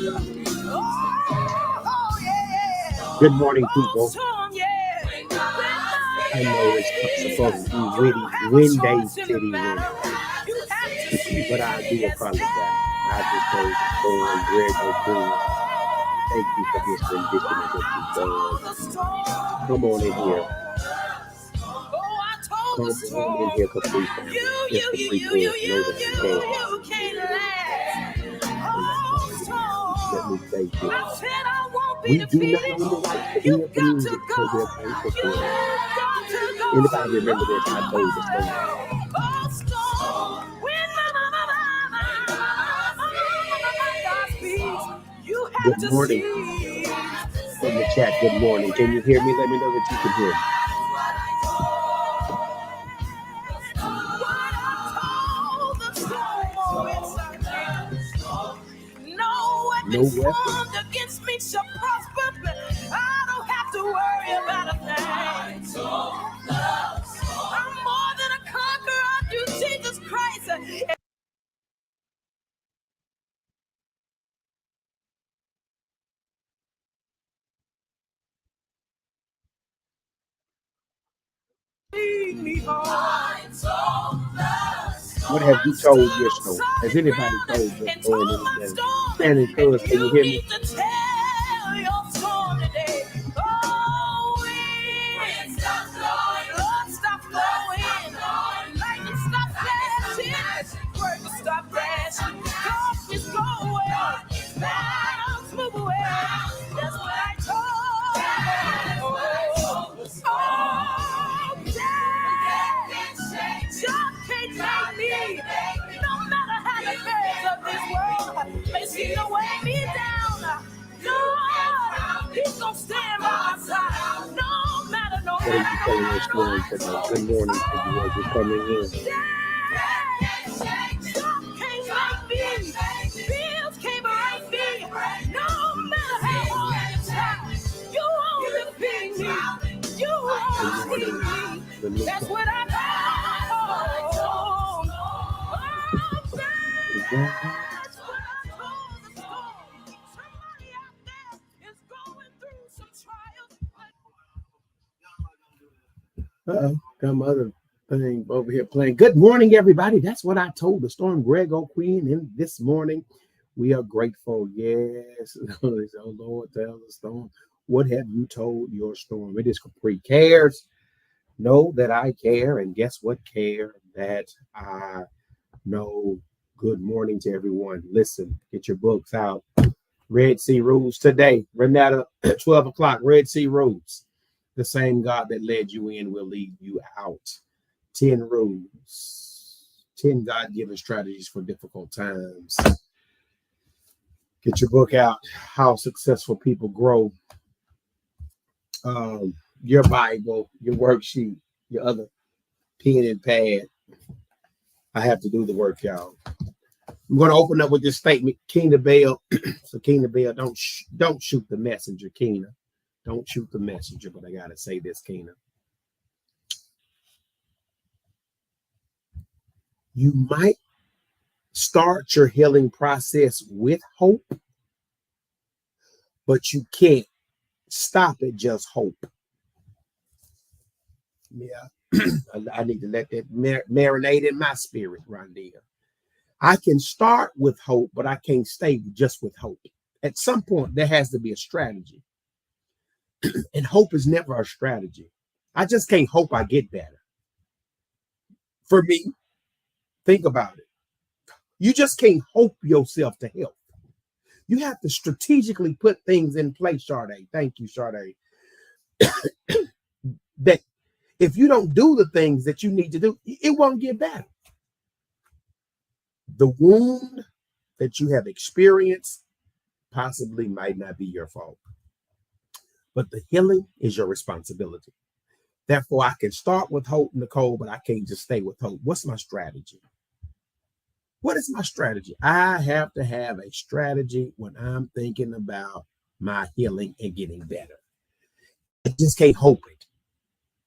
Good morning, people. I know it's supposed to be Wednesday City Wednesday, but I do apologize. I just told the storm, Greg O'Queen, thank you for this rendition of what you've done. Come on in here. Come on in here, Capri family. It's Capri Foods. Know that you can. Let me thank you. We do not own the rights to any of the music, so we're thankful for it. Anybody remember this? I told the story. Good morning. In the chat, good morning. Can you hear me? Let me know that you can hear me. No weapon against me shall prosper. I don't have to worry about a thing. I'm more than a conqueror through Jesus Christ. What have you told your story? Has anybody told your story? Standing cuz, can you hear me? What are you telling your story today? Good morning to you as you're coming in. That's what I Come other thing over here playing. Good morning, everybody. That's what I told the storm. Greg O'Queen, and this morning we are grateful. Yes, oh Lord, tell the storm. What have you told your storm? It is Capri Cares. Know that I care, and guess what? Care that I know. Good morning to everyone. Listen, get your books out. Red Sea Rules today. Renata, 12 o'clock. Red Sea Rules. The same God that led you in will lead you out. 10 rules. 10 God-given strategies for difficult times. Get your book out. How Successful People Grow. Your Bible, your worksheet, your other pen and pad. I have to do the work, y'all. I'm going to open up with this statement. Keena Bell. So Keena Bell, don't shoot the messenger, Keena. Don't shoot the messenger, but I got to say this, Keena. You might start your healing process with hope, but you can't stop at just hope. Yeah, I need to let that marinate in my spirit, Rondell. I can start with hope, but I can't stay just with hope. At some point, there has to be a strategy. And hope is never a strategy. I just can't hope I get better. For me, think about it. You just can't hope yourself to help. You have to strategically put things in place, Sade. Thank you, Sade. That if you don't do the things that you need to do, it won't get better. The wound that you have experienced possibly might not be your fault. But the healing is your responsibility. Therefore, I can start with hope, Nicole, but I can't just stay with hope. What's my strategy? What is my strategy? I have to have a strategy when I'm thinking about my healing and getting better. I just can't hope it.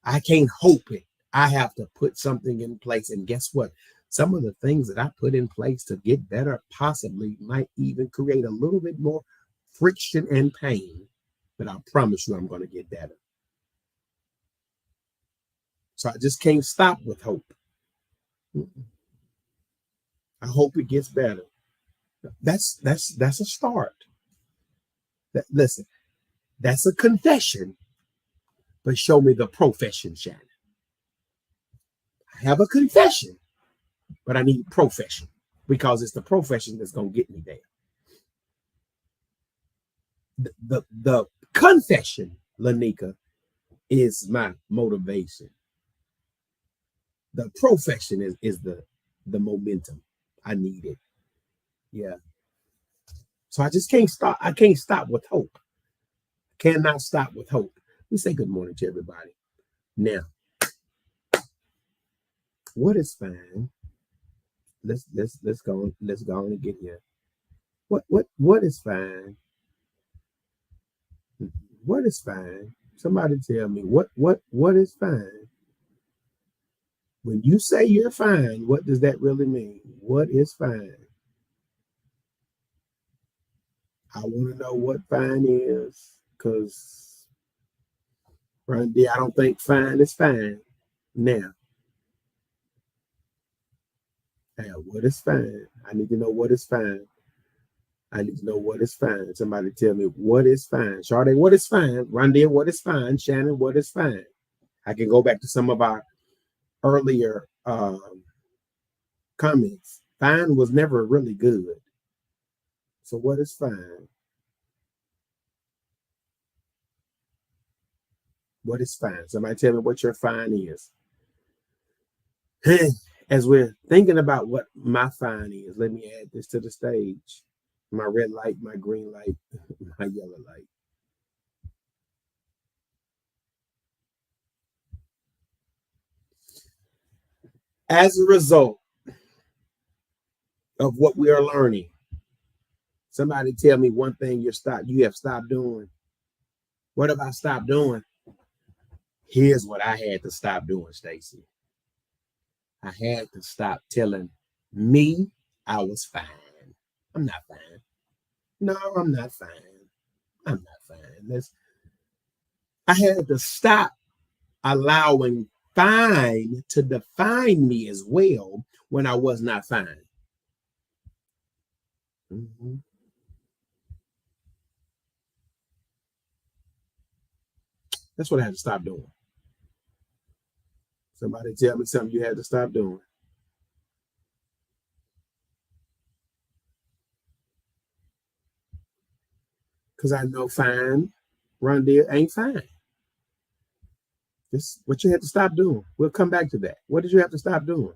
I can't hope it. I have to put something in place. And guess what? some of the things that I put in place to get better possibly might even create a little bit more friction and pain, but I promise you I'm going to get better. So I just can't stop with hope. I hope it gets better. That's a start. Listen, that's a confession, but show me the profession, Shannon. I have a confession, but I need profession because it's the profession that's going to get me there. The confession, Lanika, is my motivation. The profession is the momentum. I need it. Yeah. So I just can't stop. I can't stop with hope. Cannot stop with hope. We say good morning to everybody. Now, what is fine? Let's go on and get here. What is fine? What is fine? Somebody tell me what is fine? When you say you're fine, what does that really mean? What is fine? I want to know what fine is, because right there, I don't think fine is fine. Now, what is fine? I need to know what is fine. I need to know what is fine. Somebody tell me what is fine. Sade, what is fine? Rondell, what is fine? Shannon, what is fine? I can go back to some of our earlier comments. Fine was never really good. So what is fine? What is fine? Somebody tell me what your fine is. As we're thinking about what my fine is, let me add this to the stage. My red light, my green light, my yellow light. As a result of what we are learning, somebody tell me one thing you have stopped doing. What have I stopped doing? Here's what I had to stop doing, Stacy. I had to stop telling me I was fine. I'm not fine. No, I'm not fine. I'm not fine. I had to stop allowing fine to define me as well when I was not fine. Mm-hmm. That's what I had to stop doing. Somebody tell me something you had to stop doing. Because I know fine, Rondell, ain't fine. This what you had to stop doing. We'll come back to that. What did you have to stop doing?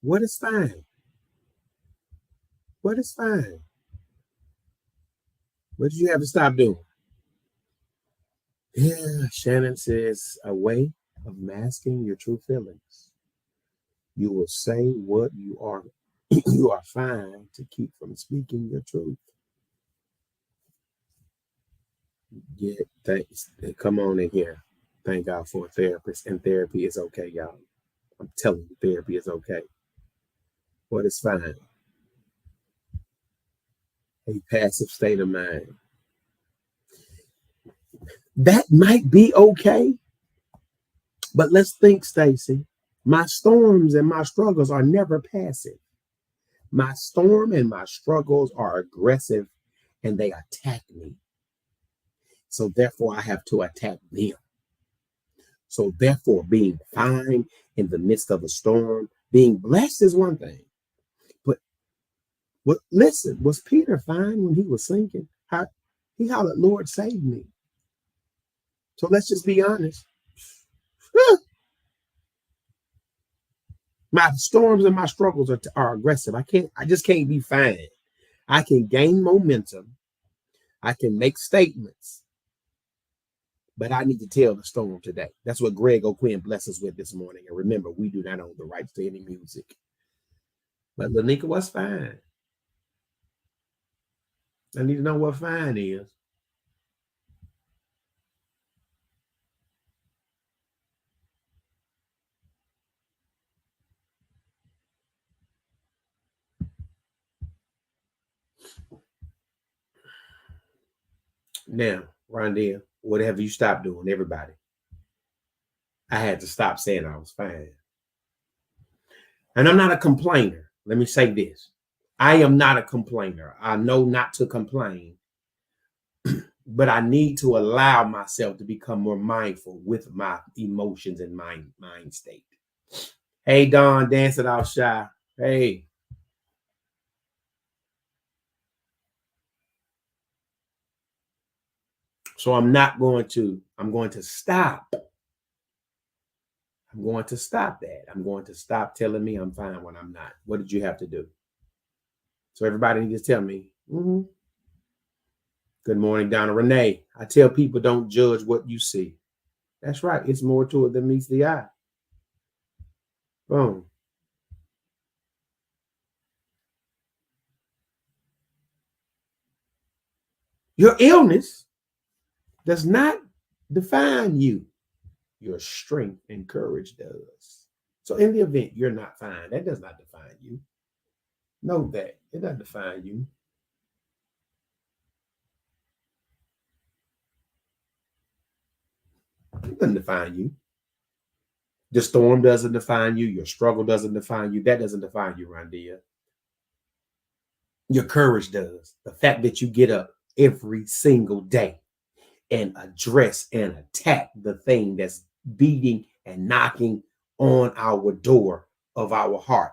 What is fine? What is fine? What did you have to stop doing? Yeah, Shannon says, a way of masking your true feelings. You will say what you are you are fine to keep from speaking your truth. Yeah, thanks. Come on in here. Thank God for a therapist. And therapy is okay, y'all. I'm telling you, therapy is okay. What is fine? A passive state of mind. That might be okay. But let's think, Stacy. My storms and my struggles are never passive. My storm and my struggles are aggressive and they attack me. So therefore, I have to attack them. So therefore, being fine in the midst of a storm, being blessed is one thing. But listen, was Peter fine when he was sinking? He hollered, Lord, save me. So let's just be honest. My storms and my struggles are aggressive. I just can't be fine. I can gain momentum. I can make statements. But I need to tell the storm today. That's what Greg O'Quinn blesses us with this morning. And remember, we do not own the rights to any music. But Lanika was fine. I need to know what fine is. Now, Rondell, what have you stopped doing? Everybody. I had to stop saying I was fine. And I'm not a complainer. Let me say this. I am not a complainer. I know not to complain, but I need to allow myself to become more mindful with my emotions and mind state. Hey, Don, dance it out, Shy. Hey. So I'm going to stop. I'm going to stop that. I'm going to stop telling me I'm fine when I'm not. What did you have to do? So everybody needs to tell me. Good morning, Donna Renee. I tell people don't judge what you see. That's right. It's more to it than meets the eye. Boom. Your illness does not define you. Your strength and courage does. So in the event you're not fine, that does not define you. Know that. It doesn't define you. It doesn't define you. The storm doesn't define you. Your struggle doesn't define you. That doesn't define you, Rondell. Your courage does. The fact that you get up every single day and address and attack the thing that's beating and knocking on our door of our heart.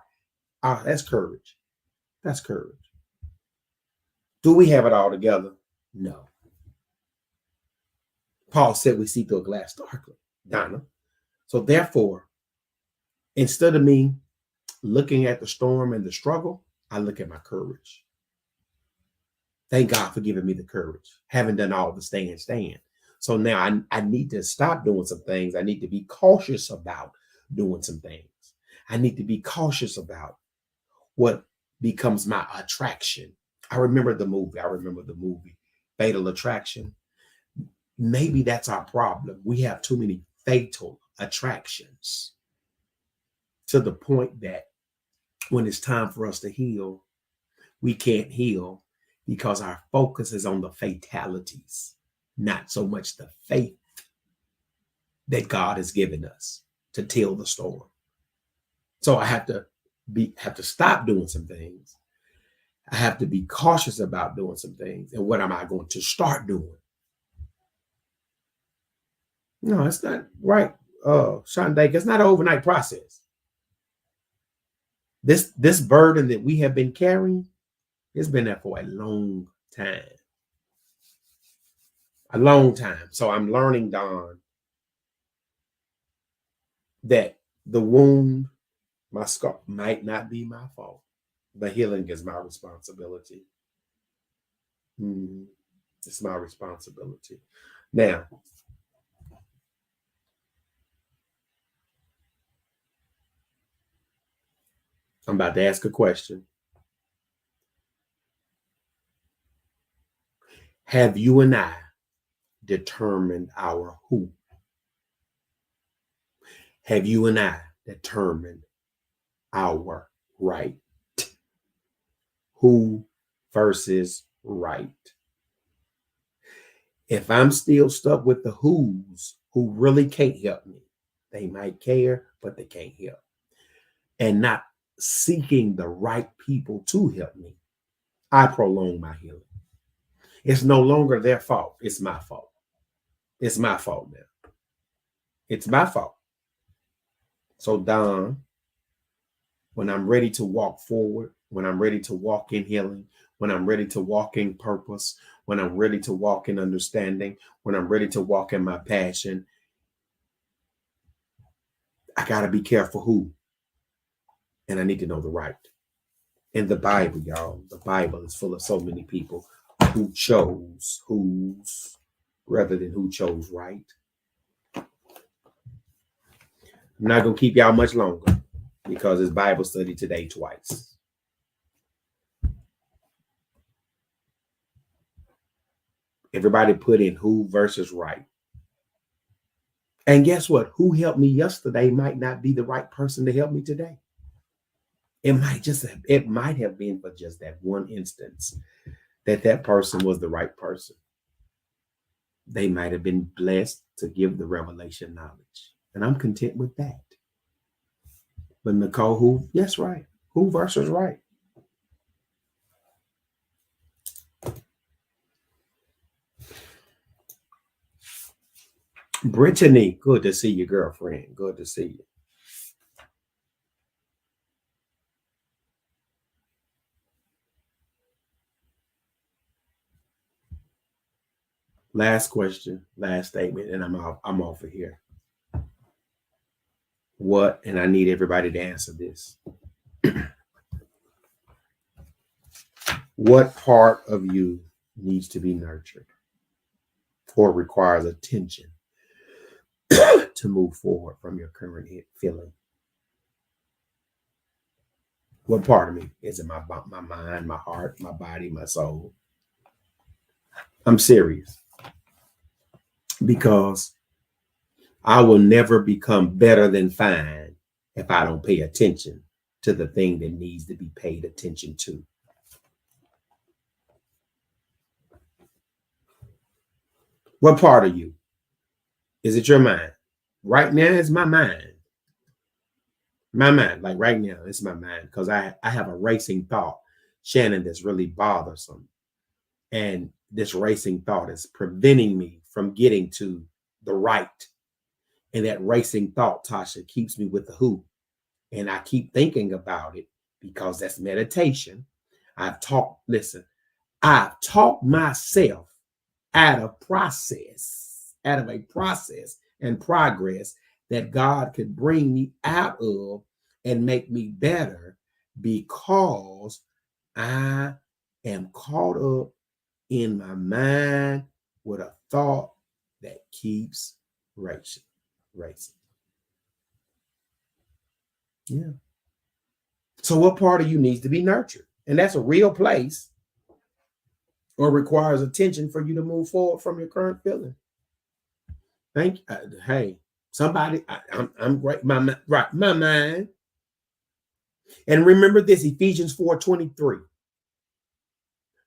That's courage. That's courage. Do we have it all together? No. Paul said we see through a glass darkly, Donna. So therefore, instead of me looking at the storm and the struggle, I look at my courage. Thank God for giving me the courage. Haven't done all the stand. So now I need to stop doing some things. I need to be cautious about doing some things. I need to be cautious about what becomes my attraction. I remember the movie, Fatal Attraction. Maybe that's our problem. We have too many fatal attractions to the point that when it's time for us to heal, we can't heal because our focus is on the fatalities, not so much the faith that God has given us to till the storm. So I have to stop doing some things. I have to be cautious about doing some things. And what am I going to start doing? No, it's not right, Sean Dake. It's not an overnight process. This burden that we have been carrying, it's been there for a long time. A long time. So I'm learning, Don, that the wound, my scar, might not be my fault. The healing is my responsibility. It's my responsibility. Now, I'm about to ask a question. Have you and I determined our who? Have you and I determined our right? Who versus right? If I'm still stuck with the who's who really can't help me, they might care, but they can't help, and not seeking the right people to help me, I prolong my healing. It's no longer their fault. It's my fault. It's my fault now. It's my fault. So, Don, when I'm ready to walk forward, when I'm ready to walk in healing, when I'm ready to walk in purpose, when I'm ready to walk in understanding, when I'm ready to walk in my passion, I got to be careful who. And I need to know the right. In the Bible, y'all, the Bible is full of so many people who chose who's rather than who chose right. I'm not going to keep y'all much longer because it's Bible study today twice. Everybody put in who versus right. And guess what? Who helped me yesterday might not be the right person to help me today. It might have been for just that one instance that person was the right person. They might have been blessed to give the revelation knowledge. And I'm content with that. But Nicole, who? Yes, right. Who versus right? Brittany, good to see you, girlfriend. Good to see you. Last question, last statement, and I'm off of here. What, and I need everybody to answer this. What part of you needs to be nurtured or requires attention to move forward from your current feeling? What part of me? Is it my mind, my heart, my body, my soul? I'm serious. Because I will never become better than fine if I don't pay attention to the thing that needs to be paid attention to. What part of you? Is it your mind? Right now, it's my mind. My mind, like right now, it's my mind because I have a racing thought, Shannon, that's really bothersome. And this racing thought is preventing me from getting to the right. And that racing thought, Tasha, keeps me with the who. And I keep thinking about it because that's meditation. I've taught myself out of a process and progress that God could bring me out of and make me better because I am caught up in my mind with a thought that keeps racing. Yeah. So what part of you needs to be nurtured? And that's a real place or requires attention for you to move forward from your current feeling. Thank you. Hey, somebody, I'm great. My mind. And remember this, Ephesians 4:23.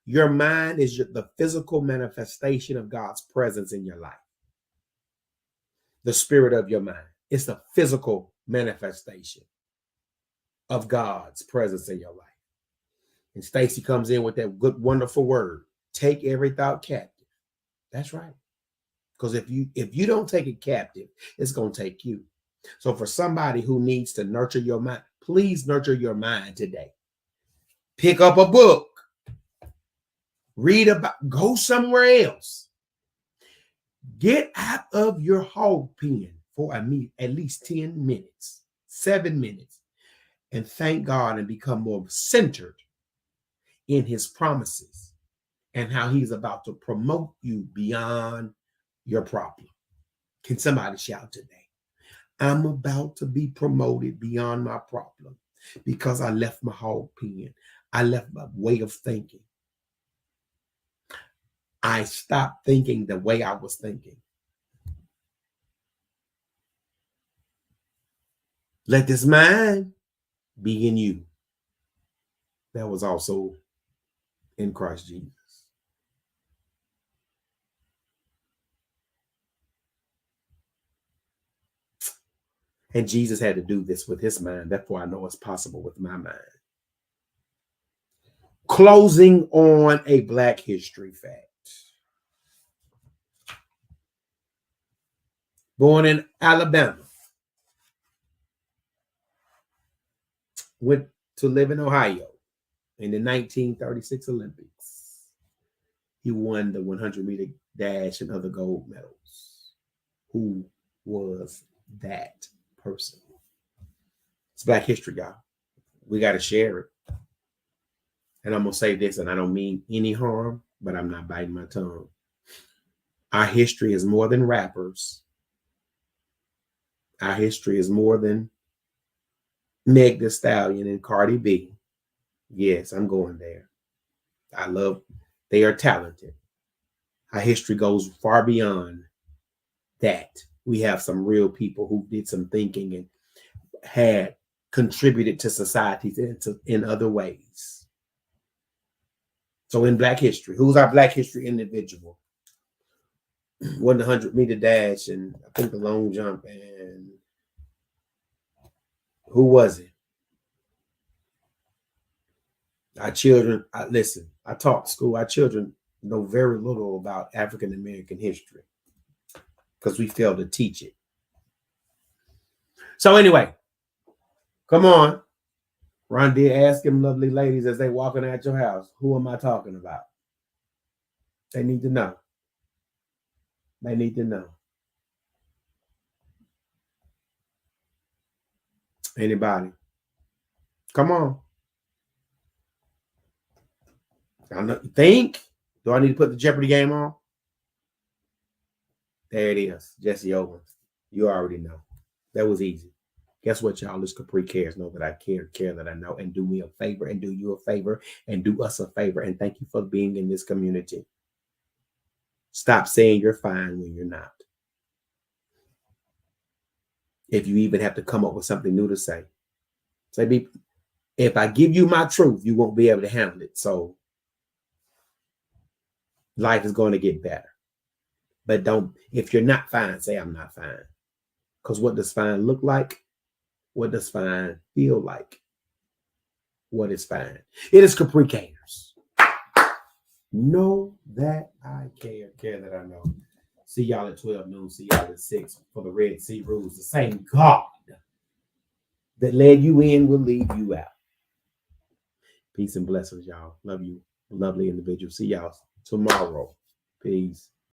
Your mind is the physical manifestation of God's presence in your life. The spirit of your mind. It's the physical manifestation of God's presence in your life. And Stacy comes in with that good, wonderful word. Take every thought captive. That's right. Because if you don't take it captive, it's going to take you. So for somebody who needs to nurture your mind, please nurture your mind today. Pick up a book. Read about, go somewhere else. Get out of your hog pen for at least 10 minutes, 7 minutes, and thank God and become more centered in his promises and how he's about to promote you beyond your problem. Can somebody shout today? I'm about to be promoted beyond my problem because I left my hog pen. I left my way of thinking. I stopped thinking the way I was thinking. Let this mind be in you. That was also in Christ Jesus. And Jesus had to do this with his mind. Therefore, I know it's possible with my mind. Closing on a Black history fact. Born in Alabama. Went to live in Ohio in the 1936 Olympics. He won the 100-meter dash and other gold medals. Who was that person? It's Black history, y'all. We got to share it. And I'm going to say this, and I don't mean any harm, but I'm not biting my tongue. Our history is more than rappers. Our history is more than Meg Thee Stallion and Cardi B. Yes, I'm going there. They are talented. Our history goes far beyond that. We have some real people who did some thinking and had contributed to societies in other ways. So in Black history, who's our Black history individual? Won the 100-meter dash and I think the long jump, and who was it? Our children, I taught school. Our children know very little about African American history because we failed to teach it. So anyway, come on. Ron did ask them lovely ladies as they walking out your house, who am I talking about? They need to know. They need to know. Anybody? Come on. Think? Do I need to put the Jeopardy game on? There it is. Jesse Owens. You already know. That was easy. Guess what, y'all? This Capri Cares. Know that I care that I know, and do me a favor, and do you a favor, and do us a favor. And thank you for being in this community. Stop saying you're fine when you're not. If you even have to come up with something new to say. If I give you my truth, you won't be able to handle it. So life is going to get better. But if you're not fine, say I'm not fine. Because what does fine look like? What does fine feel like? What is fine? It is Capri Cares. Know that I care that I know. See y'all at 12 noon. See y'all at 6 for the Red Sea Rules. The same God that led you in will lead you out. Peace and blessings, y'all. Love you. Lovely individuals. See y'all tomorrow. Peace.